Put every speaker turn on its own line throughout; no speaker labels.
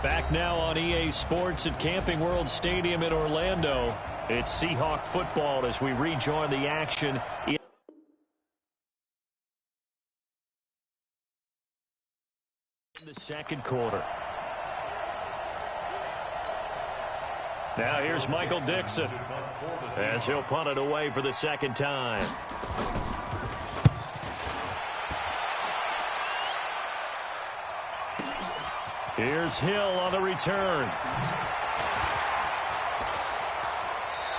Back now on EA Sports at Camping World Stadium in Orlando. It's Seahawk football as we rejoin the action in the second quarter. Now here's Michael Dixon as he'll punt it away for the second time. Here's Hill on the return.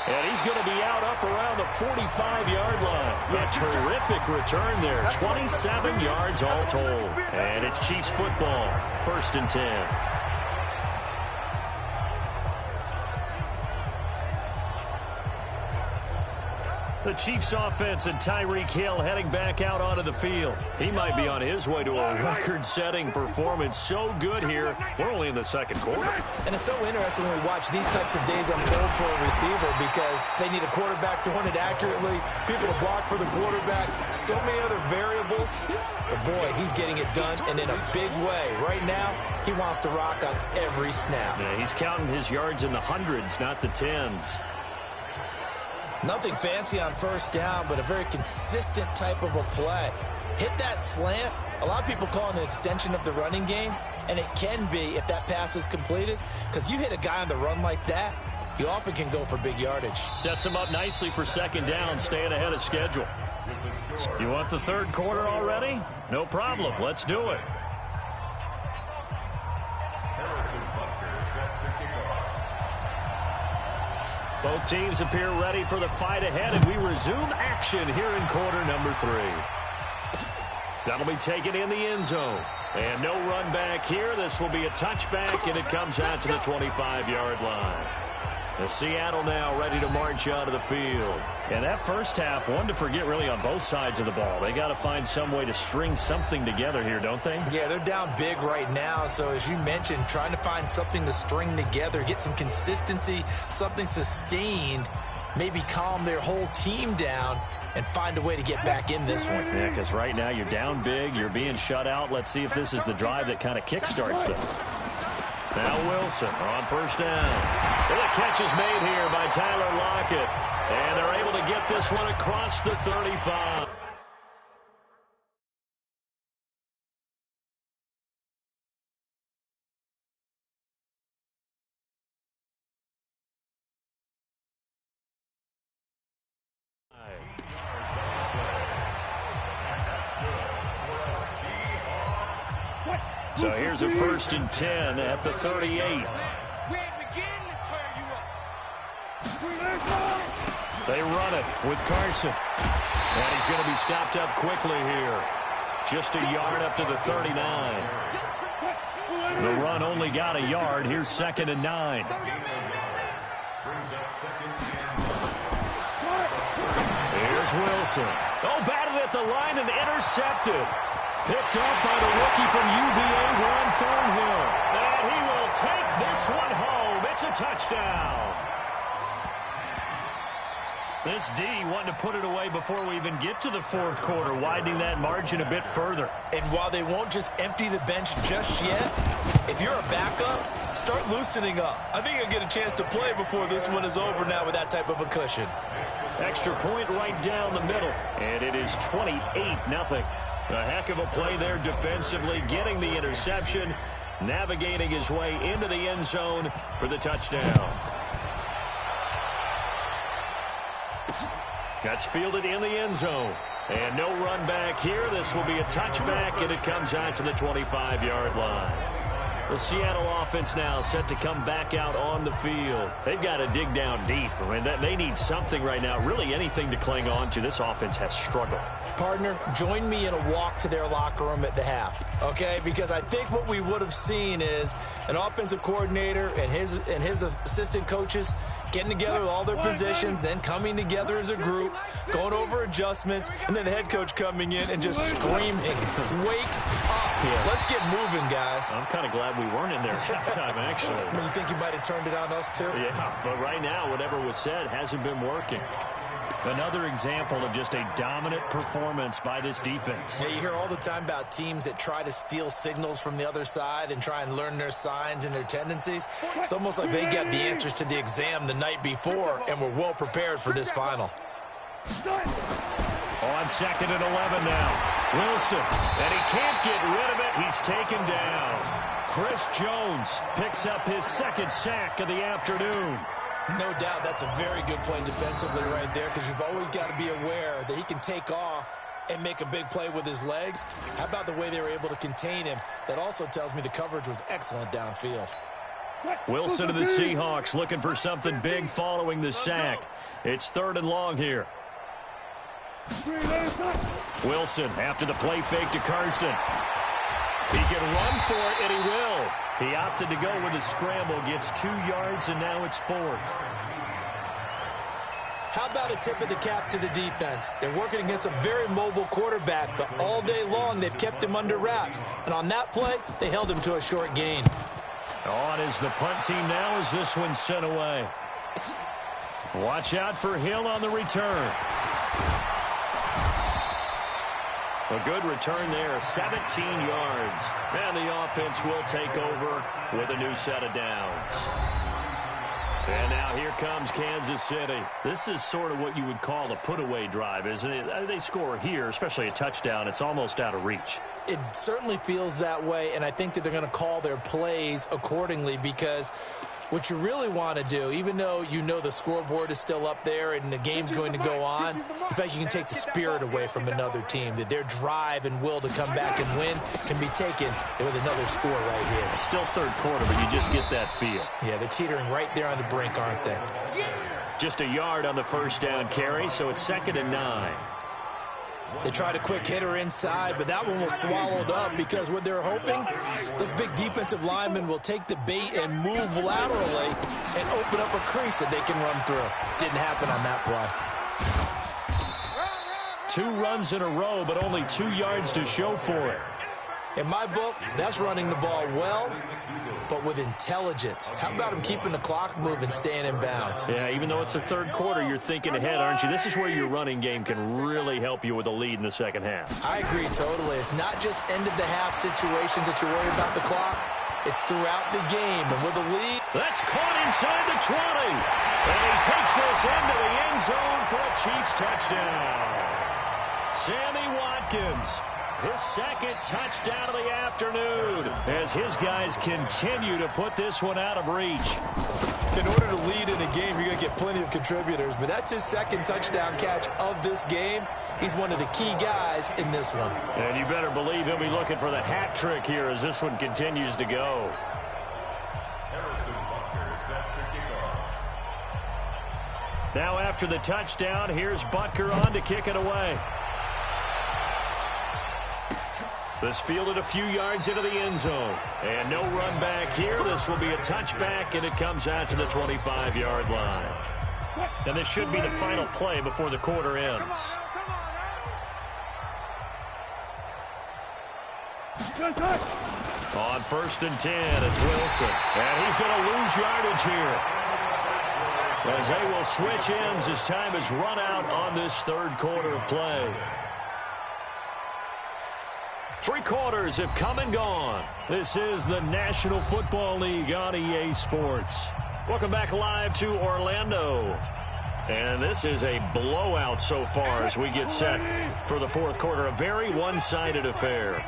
And he's going to be out up around the 45-yard line. A terrific return there. 27 yards all told. And it's Chiefs football. 1st and 10. The Chiefs offense and Tyreek Hill heading back out onto the field. He might be on his way to a record-setting performance. So good here. We're only in the second quarter.
And it's so interesting when we watch these types of days unfold for a receiver because they need a quarterback throwing it accurately, people to block for the quarterback, so many other variables. But, boy, he's getting it done and in a big way. Right now, he wants to rock on every snap.
Yeah, he's counting his yards in the hundreds, not the tens.
Nothing fancy on first down, but a very consistent type of a play. Hit that slant. A lot of people call it an extension of the running game, and it can be if that pass is completed, because you hit a guy on the run like that, you often can go for big yardage.
Sets him up nicely for second down, staying ahead of schedule. You want the third quarter already? No problem. Let's do it. Both teams appear ready for the fight ahead, and we resume action here in quarter number 3. That'll be taken in the end zone. And no run back here. This will be a touchback, and it comes out to the 25-yard line. The Seattle now ready to march out of the field. And that first half, one to forget really on both sides of the ball. They got to find some way to string something together here, don't they?
Yeah, they're down big right now. So as you mentioned, trying to find something to string together, get some consistency, something sustained, maybe calm their whole team down and find a way to get back in this one.
Yeah, because right now you're down big, you're being shut out. Let's see if this is the drive that kind of kickstarts them. Now Wilson on first down. And the catch is made here by Tyler Lockett. And they're able to get this one across the 35. So here's a 1st and 10 at the 38. They run it with Carson. And he's going to be stopped up quickly here. Just a yard up to the 39. The run only got a yard. Here's 2nd and 9. Here's Wilson. Oh, batted at the line and intercepted. Picked up by the rookie from UVA, Juan Thornhill. And he will take this one home. It's a touchdown. This D wanting to put it away before we even get to the fourth quarter, widening that margin a bit further.
And while they won't just empty the bench just yet, if you're a backup, start loosening up. I think you'll get a chance to play before this one is over now with that type of a cushion.
Extra point right down the middle. And it is 28-0. A heck of a play there defensively, getting the interception, navigating his way into the end zone for the touchdown. That's fielded in the end zone. And no run back here. This will be a touchback, and it comes out to the 25-yard line. The Seattle offense now set to come back out on the field. They've got to dig down deep. I mean, they need something right now, really anything to cling on to. This offense has struggled.
Partner, join me in a walk to their locker room at the half, okay? Because I think what we would have seen is an offensive coordinator and his assistant coaches getting together with all their positions, then coming together as a group, going over adjustments, and then the head coach coming in and just screaming, wake up. Yeah. Let's get moving, guys.
I'm kind of glad we weren't in there at halftime, actually.
I mean, you think you might have turned it on us, too?
Yeah, but right now, whatever was said hasn't been working. Another example of just a dominant performance by this defense.
Yeah, you hear all the time about teams that try to steal signals from the other side and try and learn their signs and their tendencies. It's almost like they got the answers to the exam the night before and were well prepared for this final.
On 2nd and 11 now. Wilson, and he can't get rid of it. He's taken down. Chris Jones picks up his 2nd sack of the afternoon.
No doubt that's a very good play defensively right there, because you've always got to be aware that he can take off and make a big play with his legs. How about the way they were able to contain him? That also tells me the coverage was excellent downfield.
Wilson to the Seahawks looking for something big following the sack. It's 3rd and long here. Wilson after the play fake to Carson. He can run for it, and he will. He opted to go with a scramble, gets 2 yards, and now it's 4th.
How about a tip of the cap to the defense? They're working against a very mobile quarterback, but all day long they've kept him under wraps. And on that play, they held him to a short gain.
On is the punt team now as this one's sent away. Watch out for Hill on the return. A good return there, 17 yards. And the offense will take over with a new set of downs. And now here comes Kansas City. This is sort of what you would call a put-away drive, isn't it? They score here, especially a touchdown. It's almost out of reach.
It certainly feels that way, and I think that they're going to call their plays accordingly, because what you really want to do, even though you know the scoreboard is still up there and the game's going to go on, in fact, you can take the spirit away from another team, that their drive and will to come back and win can be taken with another score right here.
It's still 3rd quarter, but you just get that feel.
Yeah, they're teetering right there on the brink, aren't they?
Just a yard on the 1st down carry, so it's 2nd and 9.
They tried a quick hitter inside, but that one was swallowed up, because what they're hoping, those big defensive linemen will take the bait and move laterally and open up a crease that they can run through. Didn't happen on that play.
2 runs in a row, but only 2 yards to show for it.
In my book, that's running the ball well, but with intelligence. How about him keeping the clock moving, staying in bounds?
Yeah, even though it's the 3rd quarter, you're thinking ahead, aren't you? This is where your running game can really help you with a lead in the 2nd half.
I agree totally. It's not just end-of-the-half situations that you're worried about the clock. It's throughout the game, and with a lead.
That's caught inside the 20. And he takes this into the end zone for a Chiefs touchdown. Sammy Watkins. His 2nd touchdown of the afternoon as his guys continue to put this one out of reach.
In order to lead in a game, you're going to get plenty of contributors, but that's his 2nd touchdown catch of this game. He's one of the key guys in this one.
And you better believe he'll be looking for the hat trick here as this one continues to go. Now after the touchdown, here's Butker on to kick it away. This fielded a few yards into the end zone. And no run back here. This will be a touchback, and it comes out to the 25-yard line. And this should be the final play before the quarter ends. On 1st and 10, it's Wilson. And he's going to lose yardage here, as they will switch ends as time is run out on this 3rd quarter of play. 3 quarters have come and gone. This is the National Football League on EA Sports. Welcome back live to Orlando. And this is a blowout so far as we get set for the 4th quarter. A very one-sided affair.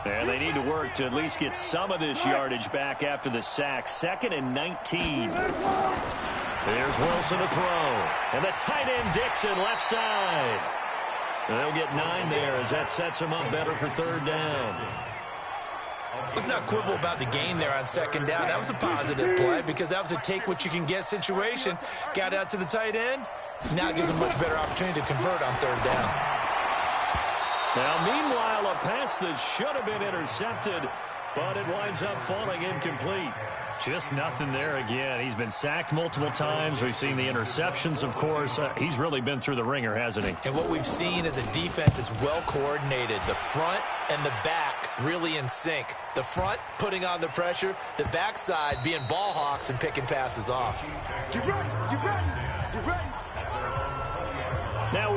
And they need to work to at least get some of this yardage back after the sack. 2nd and 19. There's Wilson to throw. And the tight end Dixon left side. And they'll get 9 there as that sets them up better for 3rd down.
Let's not quibble about the gain there on 2nd down. That was a positive play, because that was a take-what-you-can-get situation. Got out to the tight end. Now it gives them a much better opportunity to convert on 3rd down.
Now, meanwhile, a pass that should have been intercepted, but it winds up falling incomplete. Just nothing there again. He's been sacked multiple times. We've seen the interceptions, of course. He's really been through the ringer, hasn't he?
And what we've seen is a defense that's well coordinated. The front and the back really in sync. The front putting on the pressure. The backside being ball hawks and picking passes off.
You ready? You ready? You ready?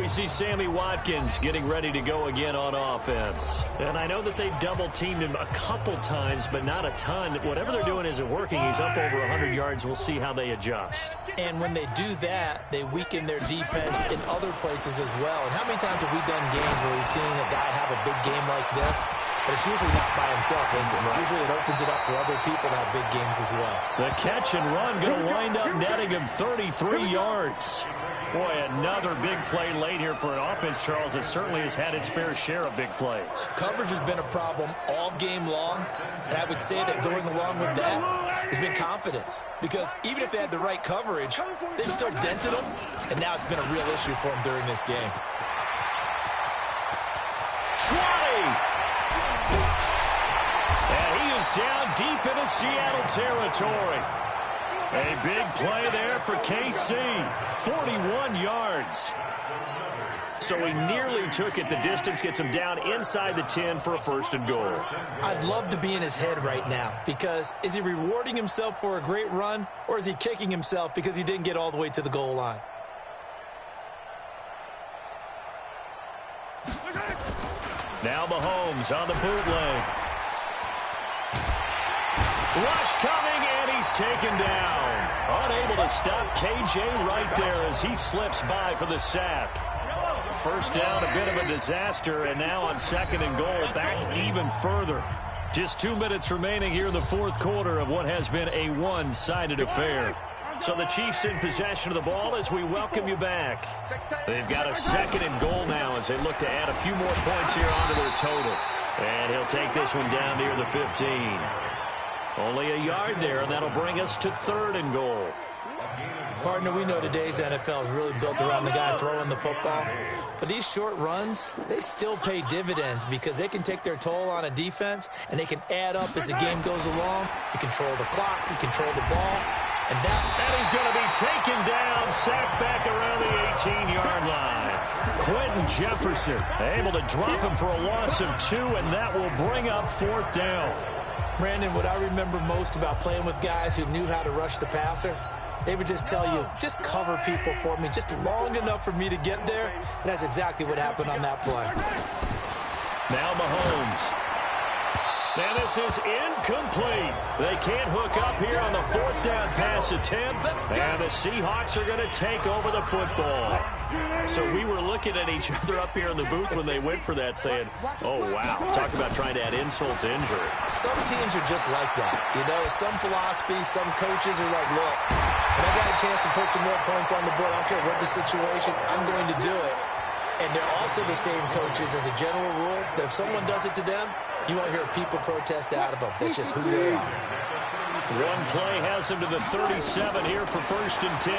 we see Sammy Watkins getting ready to go again on offense. And I know that they've double-teamed him a couple times, but not a ton. Whatever they're doing isn't working. He's up over 100 yards. We'll see how they adjust.
And when they do that, they weaken their defense in other places as well. And how many times have we done games where we've seen a guy have a big game like this? But it's usually not by himself, is it? Usually it opens it up for other people to have big games as well.
The catch and run going to wind up netting him 33 yards. Boy, another big play late here for an offense, Charles, that certainly has had its fair share of big plays.
Coverage has been a problem all game long, and I would say that going along with that has been confidence. Because even if they had the right coverage, they've still dented them, and now it's been a real issue for them during this game.
20! And he is down deep into Seattle territory. A big play there for KC. 41 yards. So he nearly took it the distance, gets him down inside the 10 for a 1st and goal.
I'd love to be in his head right now, because is he rewarding himself for a great run, or is he kicking himself because he didn't get all the way to the goal line?
Now Mahomes on the bootleg. Rush coming, and he's taken down. Unable to stop KJ right there as he slips by for the sack. 1st down, a bit of a disaster, and now on 2nd and goal, back even further. Just 2 minutes remaining here in the 4th quarter of what has been a one-sided affair. So the Chiefs in possession of the ball as we welcome you back. They've got a 2nd and goal now as they look to add a few more points here onto their total. And he'll take this one down near the 15. Only a yard there, and that'll bring us to 3rd and goal.
Partner, we know today's NFL is really built around the guy throwing the football. But these short runs, they still pay dividends because they can take their toll on a defense, and they can add up as the game goes along. You control the clock, you control the ball. And
he's going to be taken down, sacked back around the 18-yard line. Quentin Jefferson able to drop him for a loss of 2, and that will bring up 4th down.
Brandon, what I remember most about playing with guys who knew how to rush the passer, they would just tell you, just cover people for me, just long enough for me to get there. And that's exactly what happened on that play.
Now Mahomes. And this is incomplete. They can't hook up here on the 4th down pass attempt. And the Seahawks are going to take over the football. So we were looking at each other up here in the booth when they went for that saying, oh, wow. Talk about trying to add insult to injury.
Some teams are just like that. You know, some philosophies, some coaches are like, look, when I got a chance to put some more points on the board, I don't care what the situation, I'm going to do it. And they're also the same coaches as a general rule that if someone does it to them, you won't hear people protest out of them. That's just who they are.
One play has him to the 37 here for 1st and 10.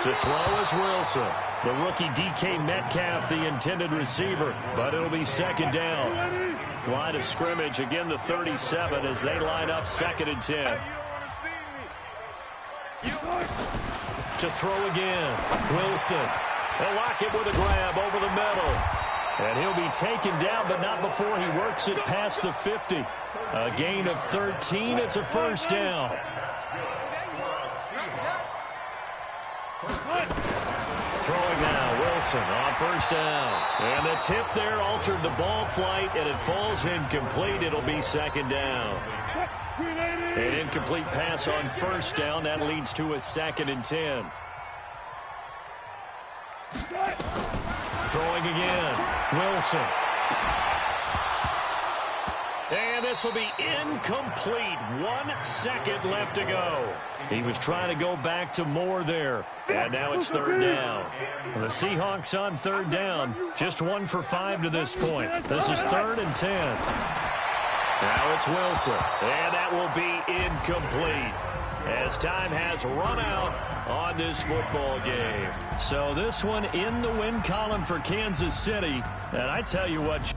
To throw is Wilson. The rookie DK Metcalf, the intended receiver, but it'll be 2nd down. Line of scrimmage, again the 37 as they line up 2nd and 10. To throw again, Wilson. They'll lock it with a grab over the middle. And he'll be taken down, but not before he works it past the 50. A gain of 13. It's a 1st down. Throwing now, Wilson on 1st down. And the tip there altered the ball flight, and it falls incomplete. It'll be 2nd down. An incomplete pass on 1st down. That leads to a 2nd and 10. Throwing again, Wilson. And this will be incomplete. 1 second left to go. He was trying to go back to Moore there. And now it's 3rd down. The Seahawks on 3rd down. Just 1 for 5 to this point. This is 3rd and 10. Now it's Wilson. And that will be incomplete, as time has run out on this football game. So this one in the win column for Kansas City. And I tell you what...